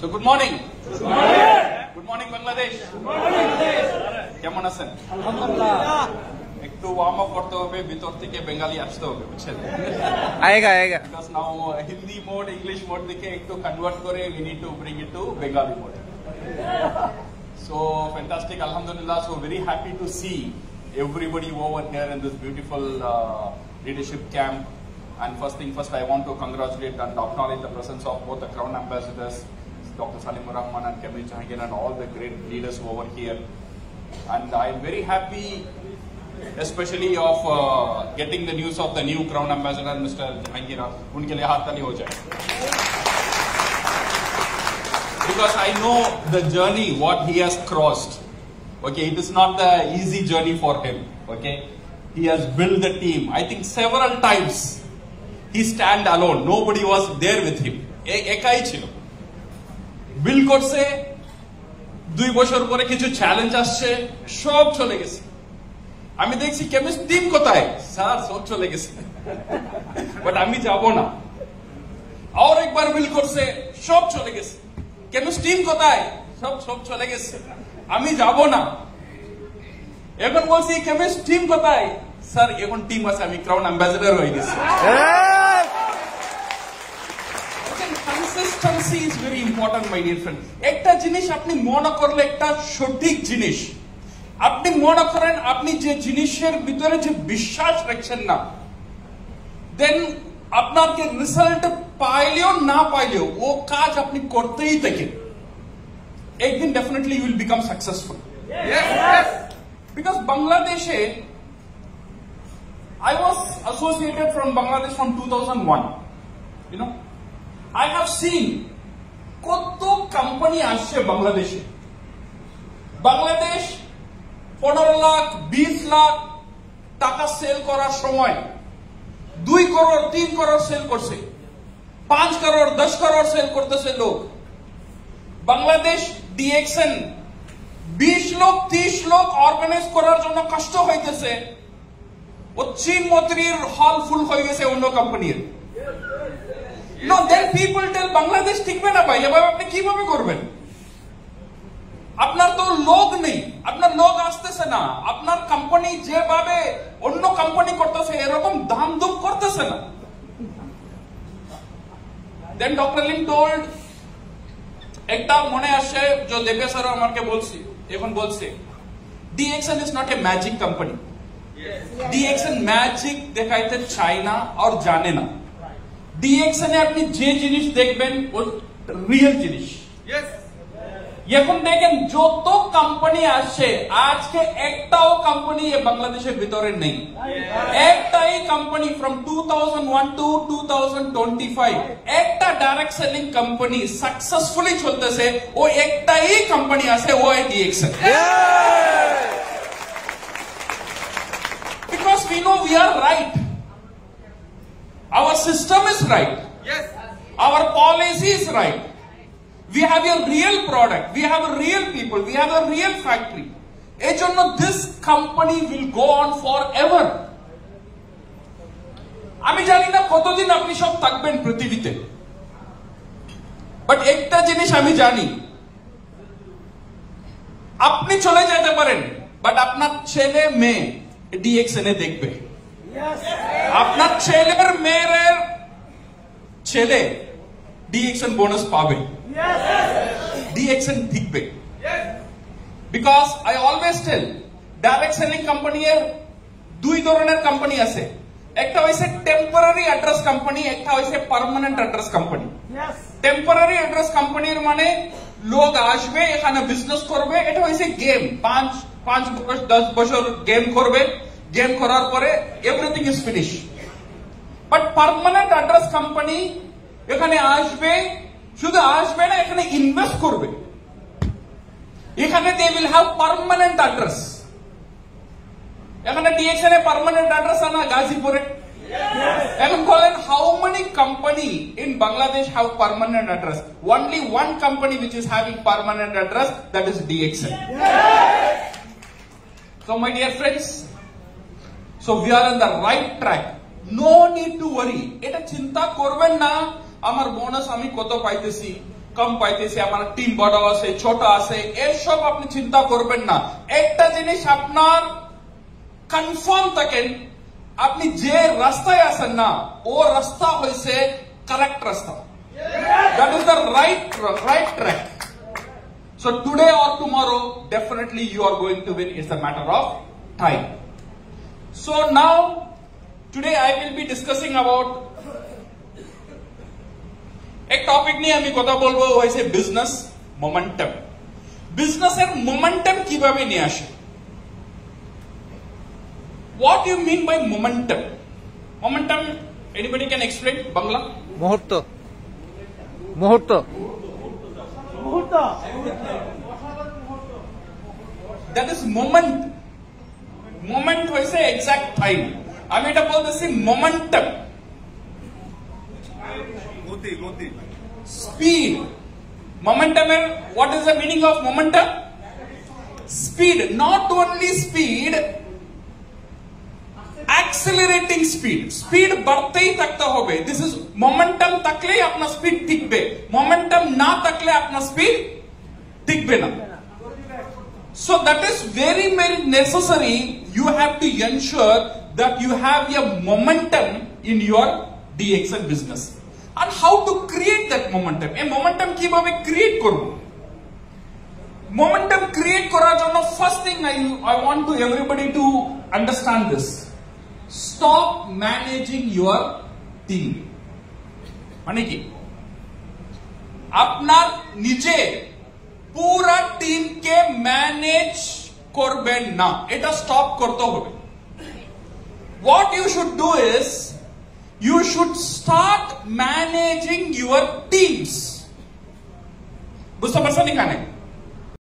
So good morning. Good morning. Good morning Bangladesh. Good morning. কেমন আছেন? আলহামদুলিল্লাহ। একটু ওয়ার্ম আপ করতে হবে, ভিতর থেকে বেঙ্গলি আসতে হবে, বুঝছেন? আয়েগা আয়েগা। Because now Hindi mode, English mode থেকে একটু convert করে we need to bring it to Bengali mode. So fantastic, alhamdulillah. So very happy to see everybody over here in this beautiful leadership camp. And first thing first, I want to congratulate and acknowledge the presence of both the Crown Ambassadors, Dr. Salimur Rahman and Kemri Jahangir, and all the great leaders over here. And I am very happy, especially of getting the news of the new Crown Ambassador, Mr. Jahangir. Unke liye haath tali ho jaye. Because I know the journey, what he has crossed. Okay, it is not the easy journey for him. Okay, he has built the team. I think several times he stand alone. Nobody was there with him. একাই ছিল। বিল করছে, 2 বছর পরে কিছু challenge আসছে, সব চলে গেছে। আমি দেখছি কেমিস্ট টিম কোথায়? স্যার সব চলে গেছে। বাট আমি যাব না। আর একবার বিল করছে, সব চলে গেছে। কেমিস্ট টিম কোথায়? সব চলে গেছে। আমি যাব না। এখন বলছি কেমিস্ট টিম কোথায়? স্যার এখন টিম আছে, আমি ক্রাউন অ্যাম্বাসেডর হয়ে গেছি। Consistency is very important, my dear friend. একটা জিনিস আপনি মনে করলে একটা সঠিক জিনিস, আপনি মনে করেন আপনি যে জিনিসের ভিতরে যে বিশ্বাস রাখছেন না, দেন আপনাকে রেজাল্ট পাইলেও না পাইলেও ও কাজ আপনি করতেই থাকেন, একদিন definitely you will become successful. Because Bangladesh, I was associated from Bangladesh from 2001. You know, I have seen কত কোম্পানি আসছে বাংলাদেশে। বাংলাদেশ 15 লাখ 20 লাখ টাকা সেল করার সময় 2 করোড় 3 করোড় সেল করছে, 5 করোড় 10 করোড় সেল করতেছে লোক। বাংলাদেশ ডিএক্সএন 20 লোক 30 লোক অর্গানাইজ করার জন্য কষ্ট হইতেছে, ও চীন মন্ত্রীর হল ফুল হয়ে গেছে অন্য কোম্পানির। No, then people tell Bangladesh ঠিকবে না ভাই, এভাবে আপনি কিভাবে করবেন? আপনার তো লোক নেই, আপনার লোক আসতেছে না, আপনার কোম্পানি যেভাবে অন্য কোম্পানি করতেছে এরকম দাম দুম করতেছে না। Then Dr. Lim told, একটা মনে আসে যে দেবে স্যার আমাকে বলছি, এখন বলছে DXN is not a magic company. DXN magic দেখাইতে চায় না আর জানে না। DXN এ আপনি যে জিনিস দেখবেন ও রিয়েল জিনিস। এখন দেখেন যত কোম্পানি আসছে, আজকে একটাও কোম্পানি বাংলাদেশের ভিতরে নেই। একটাই কোম্পানি ফ্রম 2001 টু 2025 একটা ডাইরেক্ট সেলিং কোম্পানি সাকসেসফুলি চলতেছে, ও একটাই কোম্পানি আছে, ও DXN। Because we know we are right. Our system is right. Yes. Our policy is right. We have a real product. We have a real people. We have a real factory. Ejono this company will go on forever. আমি জানি না কতদিন আপনি সব থাকবেন পৃথিবীতে, but একটা জিনিস আমি জানি, আপনি চলে যেতে পারেন, বাট আপনার ছেলে মেয়ে DXN এ দেখবে। আপনার ছেলের মেয়ের ছেলে DXN বোনাস পাবে, DXN ঠিকবে। Because I always tell, direct selling company এর 2 ধরনের কোম্পানি আছে, একটা হইছে টেম্পোরারি অ্যাড্রেস কোম্পানি, একটা হইছে permanent address company. Temporary address কোম্পানির মানে লোক আসবে এখানে বিজনেস করবে, এটা হইছে গেম, 5 বছর 10 বছর গেম করবে, গেম করার পরে everything is finish. But permanent address company এখানে আসবে, শুধু আসবে না, এখানে ইনভেস্ট করবে, এখানে they will have permanent address. এখানে DXN এ পার্মানেন্ট অ্যাড্রেস আনা গাজীপুরে। এখন বলেন how many company in Bangladesh have permanent address? Only one company which is having permanent address, that is DXN. So my dear friends, so we are on the right track. No need to worry. এটা চিন্তা করবেন না আমার bonus আমি কত পাইতেছি, কম পাইতেছি, আমার টিম বড় আছে ছোট আছে, এসব আপনি চিন্তা করবেন না। একটা জিনিস আপনার কনফার্ম থাকেন, আপনি যে রাস্তায় আছেন না, ও রাস্তা হয়েছে কারেক্ট রাস্তা। That is the right track. So today or tomorrow, definitely you are going to win. It's a matter of time. So now, today I will be discussing about एक टॉपिक নিয়ে আমি কথা বলবো, হইছে বিজনেস মোমেন্টাম। বিজনেসের momentum কিভাবে নিয়ে আসে? What do you mean by momentum? Momentum, anybody can explain? Bangla? মুহূর্ত মুহূর্ত That is moment. Moment হইছে exact time. আমি এটা বলতেছি মোমেন্টাম। গতি Speed. Momentum, what is the meaning of momentum? Speed. Not only speed, accelerating speed. Speed बढ़तेই থাকতে হবে। This is momentum থাকলেই আপনার স্পিড টিকবে, momentum না থাকলে আপনার স্পিড টিকবে না। So that is very necessary. You have to ensure that you have a momentum in your DXN business. And how to create that momentum? A momentum কিভাবে create করব? Momentum create করার জন্য first thing I want to everybody to understand this. Stop managing your team. মানে কি? আপনার নিজে পুরা টিমকে ম্যানেজ করবেন না, এটা স্টপ করতে হবে। What you should do is you should start managing your teams. বুঝতে পারছেন এখানে?